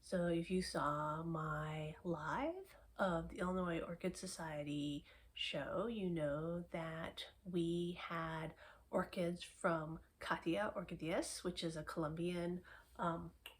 So if you saw my live of the Illinois Orchid Society show, you know that we had orchids from Katia Orquideas, which is a Colombian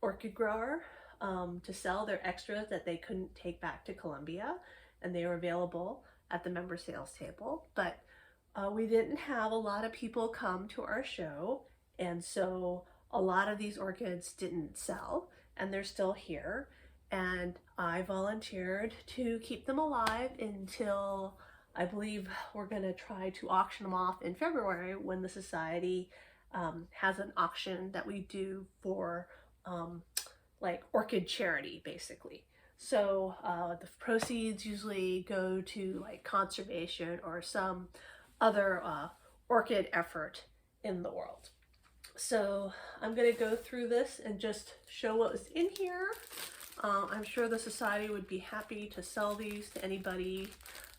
orchid grower, to sell their extras that they couldn't take back to Colombia, and they were available at the member sales table. But we didn't have a lot of people come to our show, and so a lot of these orchids didn't sell, and they're still here. And I volunteered to keep them alive until I believe we're going to try to auction them off in February, when the society has an auction that we do for like orchid charity, basically. So the proceeds usually go to like conservation or some other orchid effort in the world. So I'm going to go through this and just show what was in here. I'm sure the society would be happy to sell these to anybody.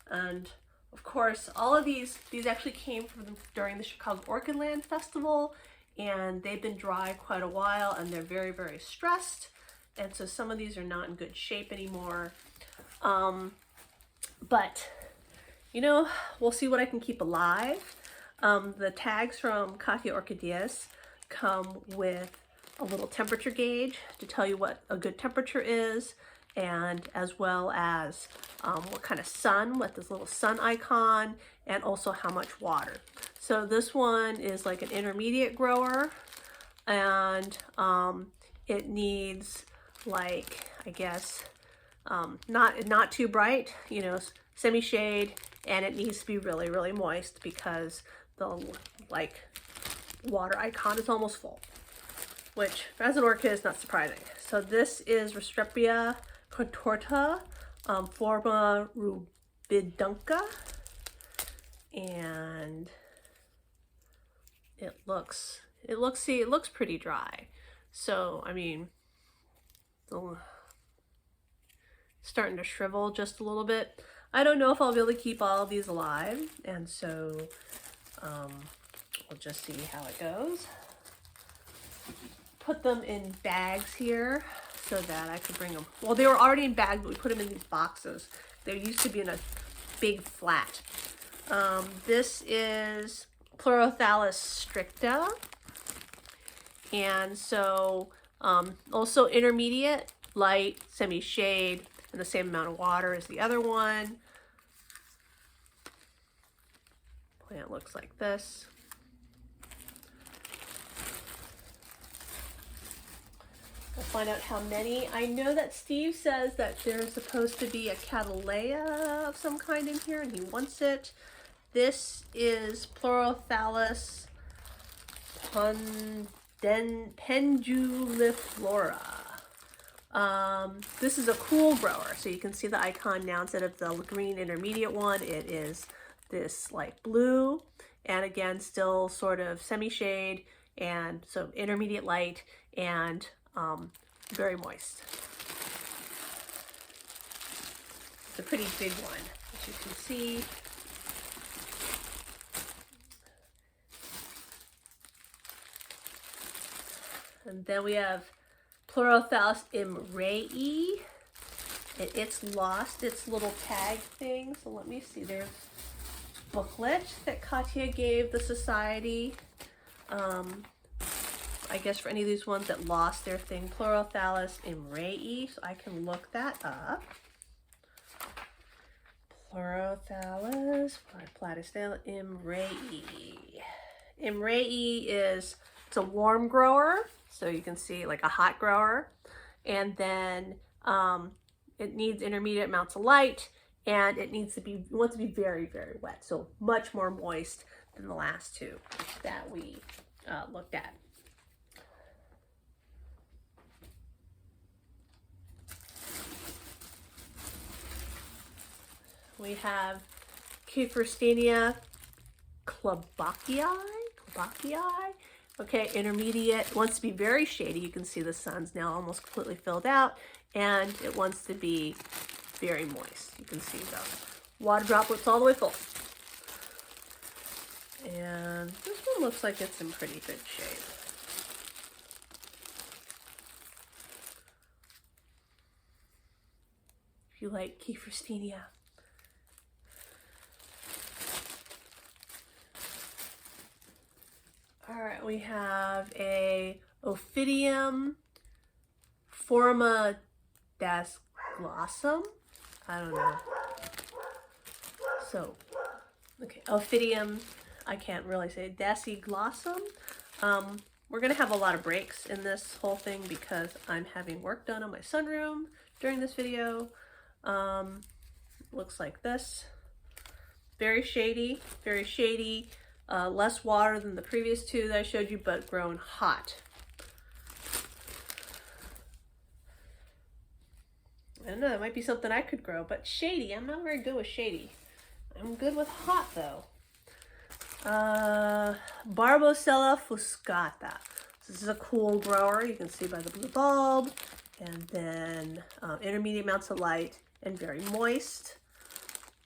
And of course, all of these actually came from during the Chicago Orchid Land Festival, and they've been dry quite a while, and they're very, very stressed. And so some of these are not in good shape anymore. But you know, we'll see what I can keep alive. The tags from Katia Orquideas come with a little temperature gauge to tell you what a good temperature is, and as well as what kind of sun, with this little sun icon, and also how much water. So this one is like an intermediate grower, and it needs, like, I guess, not too bright, you know, semi-shade, and it needs to be really, really moist because the like water icon is almost full, which as an orchid is not surprising. So this is Restrepia contorta, forma rubidunca, and it looks pretty dry. So I mean, starting to shrivel just a little bit. I don't know if I'll be able to keep all of these alive, and so we'll just see how it goes. Put them in bags here so that I could bring them. Well, they were already in bags, but we put them in these boxes. They used to be in a big flat. This is Pleurothallus stricta, and so also intermediate, light, semi-shade, and the same amount of water as the other one. Plant looks like this. We'll find out how many. I know that Steve says that there's supposed to be a Cattleya of some kind in here, and he wants it. This is Pleurothallus penduliflora. This is a cool grower, so you can see the icon now. Instead of the green intermediate one, it is this like blue, and again still sort of semi-shade, and so intermediate light, and very moist. It's a pretty big one, as you can see. And then we have Pleurothallus imreyi, and it's lost its little tag thing. So let me see, there's a booklet that Katia gave the society. I guess for any of these ones that lost their thing, Pleurothallus imreyi, so I can look that up. Pleurothallus platystellum imreyi. Imreyi is, it's a warm grower, so you can see like a hot grower, and then it needs intermediate amounts of light, and it wants to be very, very wet, so much more moist than the last two that we looked at. We have Kieferstenia klobachii. Okay, intermediate, wants to be very shady. You can see the sun's now almost completely filled out, and it wants to be very moist. You can see the water droplets all the way full. And this one looks like it's in pretty good shape. if you like Kieferstenia. All right, we have a Ophidium Forma dasglossum. I don't know. So, okay, Ophidium, I can't really say, dasglossum. We're gonna have a lot of breaks in this whole thing because I'm having work done on my sunroom during this video. Looks like this. Very shady, very shady. Less water than the previous two that I showed you, but grown hot. I don't know, it might be something I could grow, but shady, I'm not very good with shady. I'm good with hot though. Barbosella fuscata. This is a cool grower, you can see by the blue bulb, and then intermediate amounts of light and very moist.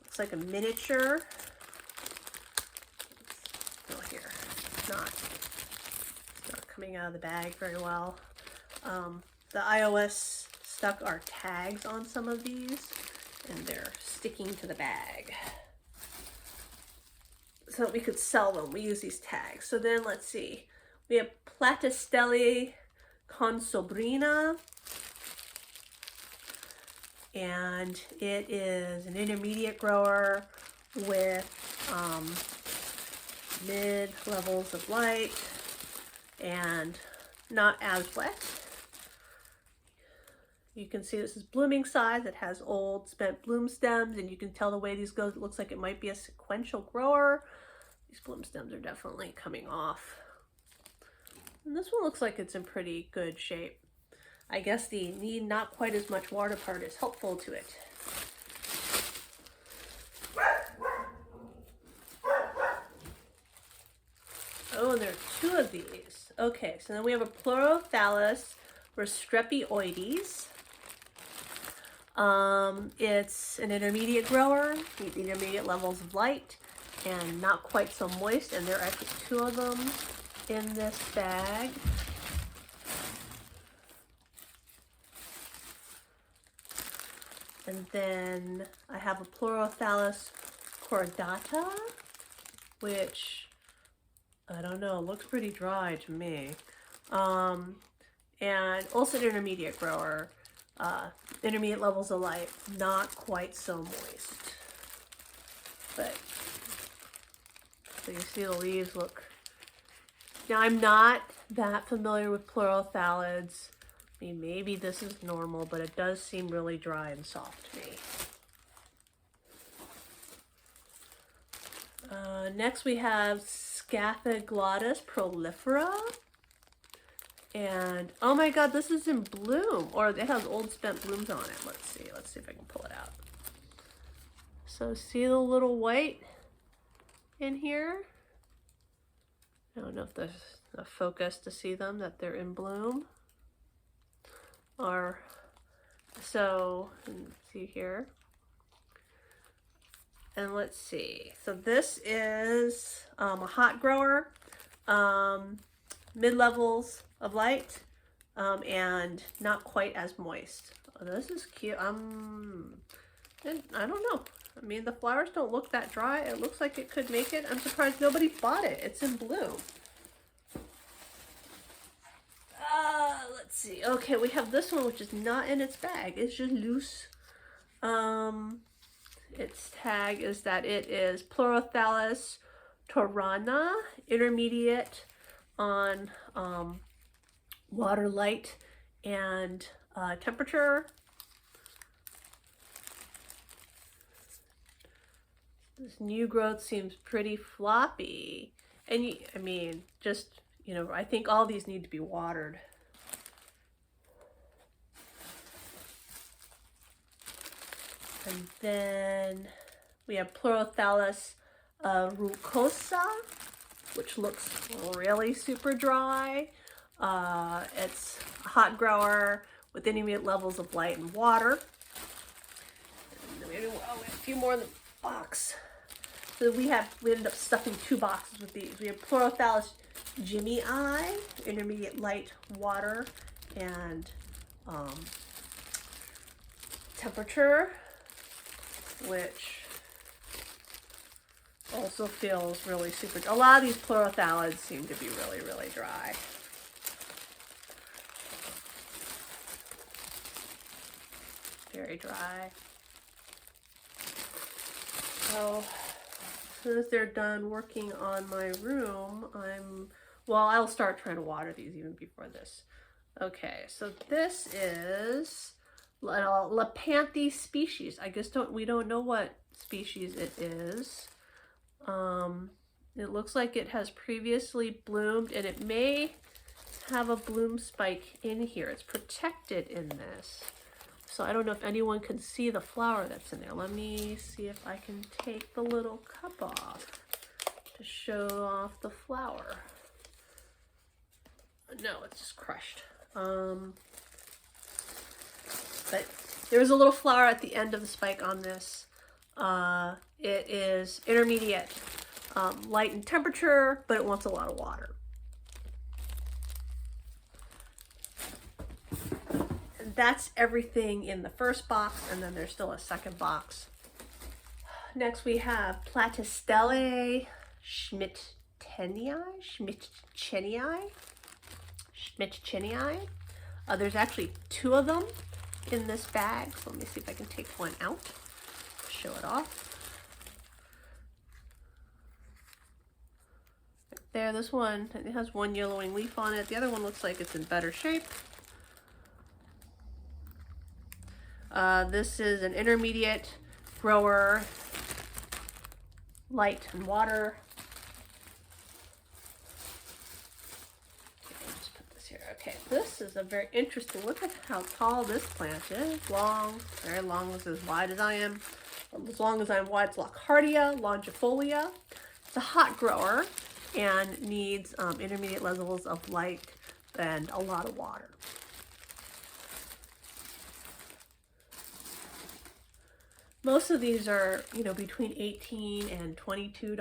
Looks like a miniature. Oh, here, it's not coming out of the bag very well. The iOS stuck our tags on some of these, and they're sticking to the bag. So that we could sell them, we use these tags. So then let's see, we have Platystelli consobrina, and it is an intermediate grower with mid levels of light and not as wet. You can see this is blooming size. It has old spent bloom stems, and you can tell the way these go, it looks like it might be a sequential grower. These bloom stems are definitely coming off. And this one looks like it's in pretty good shape. I guess the need not quite as much water part is helpful to it. Oh, and there are two of these. Okay, so then we have a Pleurothallus restrepoides. It's an intermediate grower, needs intermediate levels of light and not quite so moist, and there are actually two of them in this bag. And then I have a Pleurothallus cordata, which I don't know, looks pretty dry to me. And also an intermediate grower, intermediate levels of light, not quite so moist. But, so you see the leaves look. Now I'm not that familiar with pleurothalids. I mean, maybe this is normal, but it does seem really dry and soft to me. Next we have Scaphoglottis prolifera. And oh my god, this is in bloom, or it has old spent blooms on it. Let's see if I can pull it out. So see the little white in here? I don't know if there's a focus to see them, that they're in bloom. Or so, see here. And let's see. So this is a hot grower, mid-levels of light, and not quite as moist. Oh, this is cute. I don't know. I mean, the flowers don't look that dry. It looks like it could make it. I'm surprised nobody bought it. It's in bloom. Let's see. Okay, we have this one, which is not in its bag. It's just loose. Its tag is that it is Pleurothallus torana, intermediate on water, light, and temperature. This new growth seems pretty floppy. And I mean, just, you know, I think all these need to be watered. And then we have Pleurothallus rucosa, which looks really super dry. It's a hot grower with intermediate levels of light and water. And we have a few more in the box. So we ended up stuffing 2 boxes with these. We have Pleurothallus Jimmy Eye, intermediate light, water, and temperature, which also feels really super. A lot of these pleurothalids seem to be really, really dry. Very dry. So as soon as they're done working on my room, I'll start trying to water these even before this. Okay, so this is Lepanthe species. I guess we don't know what species it is. It looks like it has previously bloomed, and it may have a bloom spike in here. It's protected in this. So I don't know if anyone can see the flower that's in there. Let me see if I can take the little cup off to show off the flower. No, it's just crushed. But there's a little flower at the end of the spike on this. It is intermediate, light in temperature, but it wants a lot of water. And that's everything in the first box, and then there's still a second box. Next we have Platystellae Schmidtchenii. There's actually 2 of them in this bag, so let me see if I can take one out, show it off. There, this one, it has one yellowing leaf on it. The other one looks like it's in better shape. This is an intermediate grower, light and water. Okay, just put this here. Okay, this is a very interesting, look at how tall this plant is. Long, very long, it's as wide as I am. As long as I'm wide, it's Lockhardtia longifolia. It's a hot grower and needs intermediate levels of light and a lot of water. Most of these are, between $18 and $22.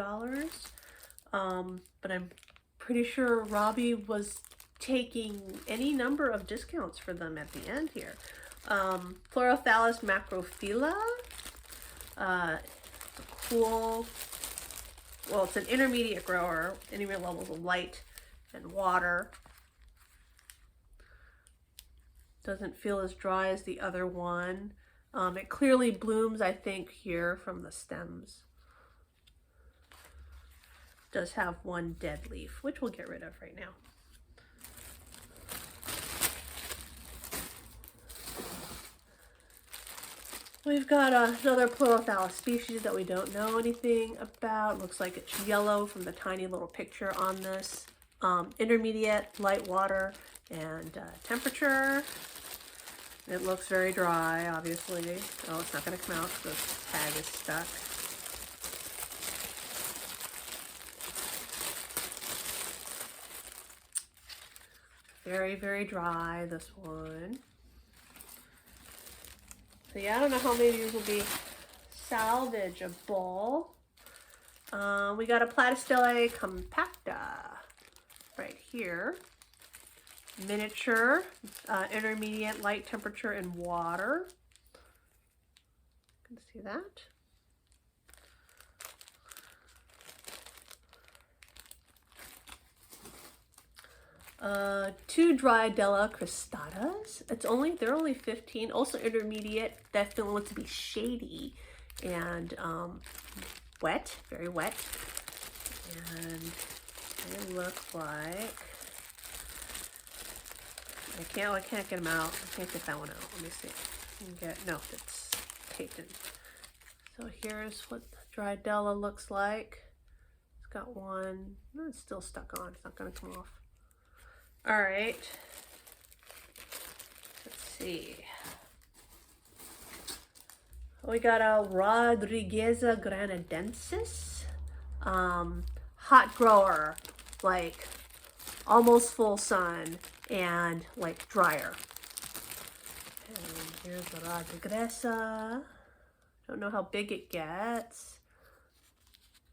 But I'm pretty sure Robbie was taking any number of discounts for them at the end here. Pleurophalis macrophylla. Cool. Well, it's an intermediate grower, intermediate levels of light and water. Doesn't feel as dry as the other one. It clearly blooms, I think, here from the stems. Does have one dead leaf, which we'll get rid of right now. We've got another Pleurophalis species that we don't know anything about. Looks like it's yellow from the tiny little picture on this. Intermediate, light water, and temperature. It looks very dry, obviously. Oh, it's not going to come out because the tag is stuck. Very, very dry, this one. So yeah, I don't know how many of these will be salvageable. We got a Platystellae compacta right here. Miniature, intermediate light temperature and water. You can see that. Two Dryadella cristatas. They're only 15. Also intermediate. Definitely wants to be shady and wet, very wet. And they look like I can't get them out. I can't get that one out. Let me see. No, it's taped in. So here's what Dryadella looks like. It's got one. It's still stuck on. It's not going to come off. All right. Let's see. We got a Rodrigueza granadensis. Hot grower, like almost full sun and like drier. And here's the Rodrigueza. Don't know how big it gets.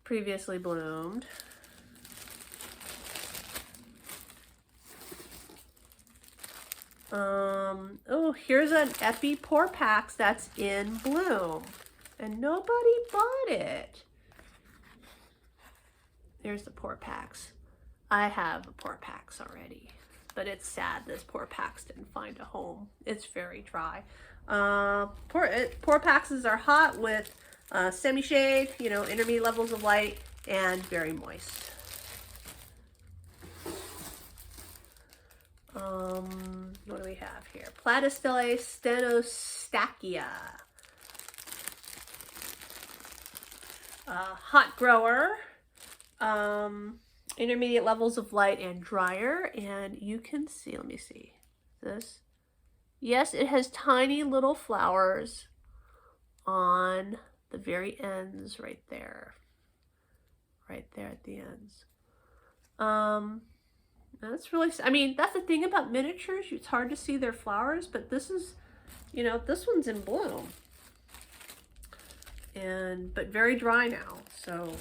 Previously bloomed. Oh, here's an Epi Porpax that's in bloom. And nobody bought it. There's the Porpax. I have a Porpax already. But it's sad this Porpax didn't find a home. It's very dry. Porpaxes are hot with semi-shade, you know, intermediate levels of light, and very moist. What do we have here? Platystellae stenostachya. Hot grower. Intermediate levels of light and drier. And you can see, let me see. This. Yes, it has tiny little flowers on the very ends right there. Right there at the ends. That's really, I mean, that's the thing about miniatures. It's hard to see their flowers, but this is, you know, this one's in bloom. But very dry now. So,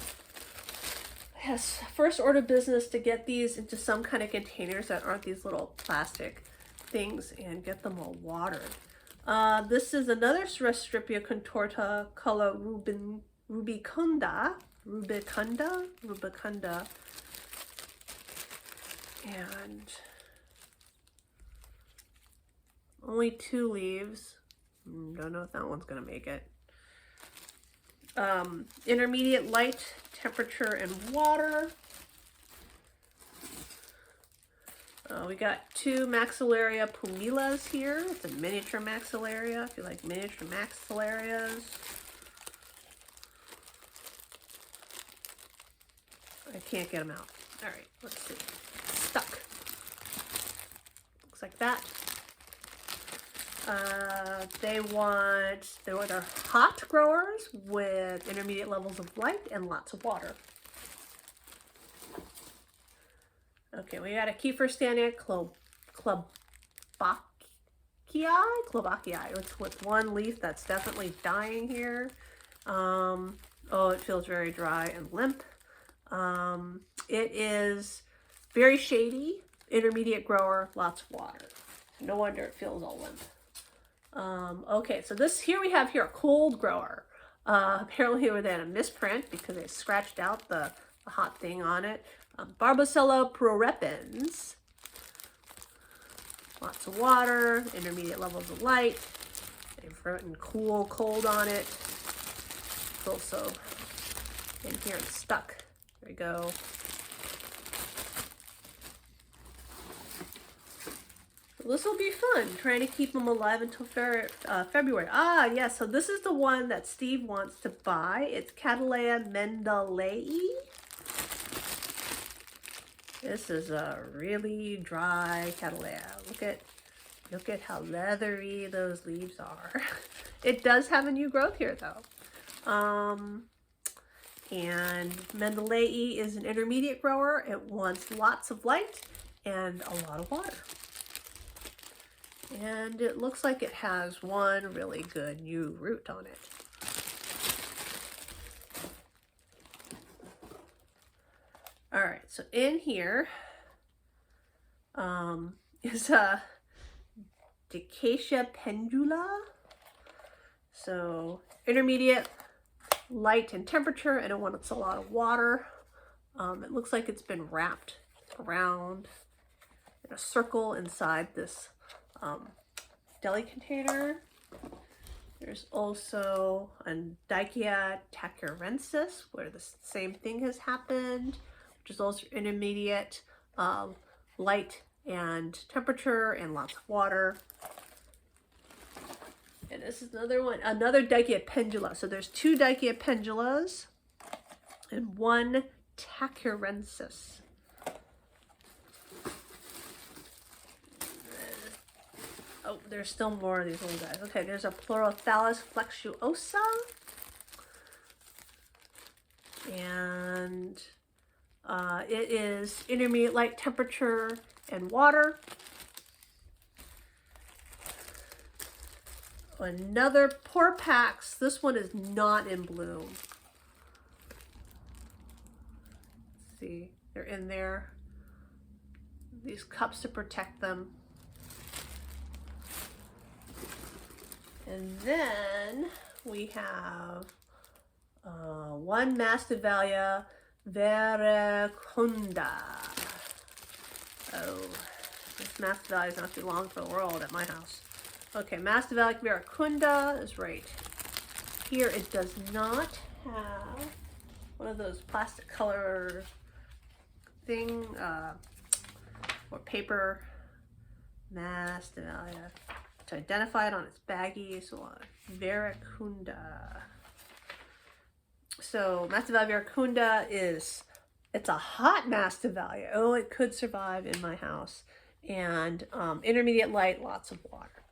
yes, first order business to get these into some kind of containers that aren't these little plastic things and get them all watered. This is another Restripia contorta color rubicunda. And only 2 leaves. Don't know if that one's gonna make it. Intermediate light, temperature, and water. We got 2 Maxillaria pumilas here. It's a miniature Maxillaria, if you like miniature Maxillarias. I can't get them out. All right, let's see. Stuck. Looks like that. They're hot growers with intermediate levels of light and lots of water. Okay, we got a Kieferstania clobachii with 1 leaf that's definitely dying here. Oh, it feels very dry and limp. It is very shady, intermediate grower, lots of water. No wonder it feels all limp. Okay, so we have a cold grower. Apparently it was in a misprint because they scratched out the hot thing on it. Barbacella prorepens. Lots of water, intermediate levels of light. They've written cool, cold on it. It's also in here and stuck. There we go. This will be fun, trying to keep them alive until February. Ah, yes, yeah, so this is the one that Steve wants to buy. It's Cattleya mendelei. This is a really dry Cattleya. Look at how leathery those leaves are. It does have a new growth here, though. And mendelei is an intermediate grower. It wants lots of light and a lot of water. And it looks like it has 1 really good new root on it. All right, so in here is a Dicacia pendula. So intermediate light and temperature, and it wants a lot of water. It looks like it's been wrapped around in a circle inside this deli container. There's also a Dicaea tacurensis, where the same thing has happened, which is also intermediate light and temperature and lots of water. And this is another one, another Dicaea pendula. So there's 2 Dicaea pendulas and 1 tacurensis. Oh, there's still more of these little guys. Okay, there's a Pleurothallus flexuosa. And it is intermediate light, temperature, and water. Another Porpax. This one is not in bloom. Let's see, they're in there. These cups to protect them. And then we have one Masdevallia verecunda. Oh, this Masdevallia is not too long for the world at my house. Okay, Masdevallia verecunda is right here. It does not have one of those plastic color thing or paper. Masdevallia to identify it on its baggie. So verecunda. So Masdevallia verecunda it's a hot Masdevallia. Oh, it could survive in my house. And intermediate light, lots of water.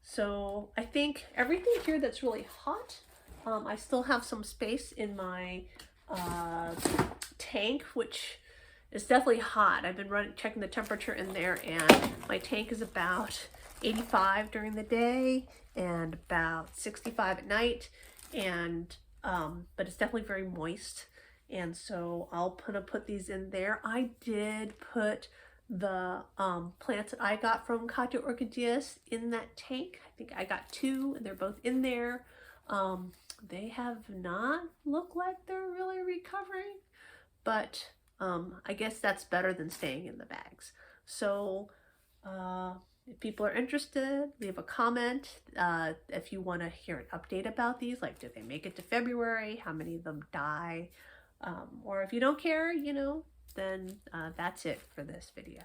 So I think everything here that's really hot, I still have some space in my tank, which is definitely hot. I've been checking the temperature in there, and my tank is about 85 during the day and about 65 at night. And but it's definitely very moist, and so I'll put these in there. I did put the plants that I got from Katia Orquideas in that tank. I think I got 2, and they're both in there. They have not looked like they're really recovering, but I guess that's better than staying in the bags. So if people are interested, leave a comment. If you want to hear an update about these, like did they make it to February, how many of them die, or if you don't care, you know, then that's it for this video.